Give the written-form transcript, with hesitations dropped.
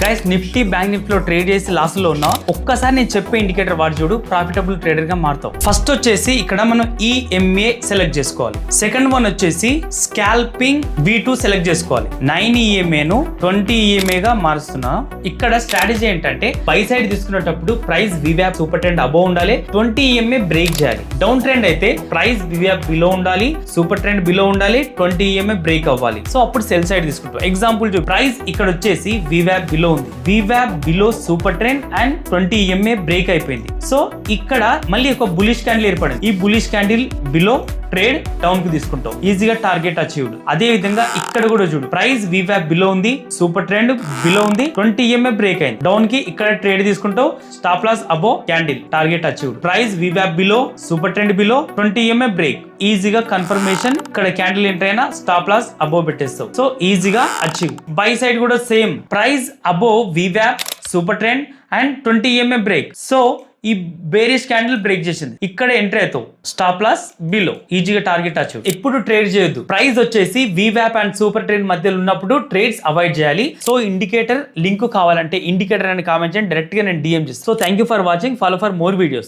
Guys Nifty bank నిఫ్టీలో trade చేసి loss లో ఉన్నా ఒక్కసారి నేను చెప్పే ఇండికేటర్ వాడు చూడు ప్రాఫిటబుల్ ట్రేడర్ గా మారుతావు. ఫస్ట్ వచ్చేసి ఇక్కడ మనం ఈఎంఏ సెలెక్ట్ చేసుకోవాలి. సెకండ్ వన్ వచ్చేసి స్కాల్పింగ్ V2 సెలెక్ట్ చేసుకోవాలి. 9 EMA ను 20 EMA గా మారుస్తున్నా. ఇక్కడ స్ట్రాటజీ ఏంటంటే బై సైడ్ తీసుకునేటప్పుడు ప్రైస్ వివ్యాప్ సూపర్ ట్రెండ్ అబోవ్ ఉండాలి, 20 EMA బ్రేక్ చేయాలి. డౌన్ ట్రెండ్ అయితే ప్రైస్ వివ్యాప్ బిలో ఉండాలి, సూపర్ ట్రెండ్ బిలో ఉండాలి, 20 EMA బ్రేక్ అవ్వాలి. సో అప్పుడు సెల్ సైడ్ తీసుకుంటాం. ఎగ్జాంపుల్ ప్రైస్ ఇక్కడ వచ్చేసి వివ్యాప్ బిలో ఉంది, వివ్యాప్ below super trend and 20 EMA break అయిపోయింది. సో ఇక్కడ మళ్ళీ ఒక బులిష్ క్యాండిల్ ఏర్పడింది. ఈ bullish candle below trade down కు తీసుకుంటాం, ఈజీగా టార్గెట్ అచీవ్డ్. అదే విధంగా ఇక్కడ కూడా చూడు, ప్రైస్ వివ్యాప్ బిలో ఉంది, సూపర్ ట్రెండ్ బిలో ఉంది, 20 EMA బ్రేక్ అయింది. డౌన్ కి ఇక్కడ ట్రేడ్ తీసుకుంటావు, stop loss above candle, target achieved. Price వివ్యాప్ below, super trend below, 20 EMA break, ఈజీగా కన్ఫర్మేషన్. ఇక్కడ క్యాండిల్ ఎంటర్ అయినా స్టాప్ లాస్ అబో పెట్టేస్తావు. సో ఈజీగా అచీవ్. బై సైడ్ కూడా సేమ్, ప్రైస్ అబో వివ్యాప్, super trend and 20 EMA break. So ఈ bearish candle break చేసింది, ఇక్కడ ఎంటర్ అవుతావు, స్టాప్ లాస్ బిలో, ఈజీగా టార్గెట్ అచీవ్. ఎప్పుడు ట్రేడ్ చేయొద్దు. ప్రైస్ వచ్చేసి వివ్యాప్ అండ్ సూపర్ ట్రెండ్ మధ్యలో ఉన్నప్పుడు ట్రేడ్స్ అవాయిడ్ చేయాలి. సో ఇండికేటర్ లింక్ కావాలంటే ఇండికేటర్ అని కామెంట్ చేయండి, డైరెక్ట్ గా నేను DM చేస్తాను. So thank you for watching, follow for more videos.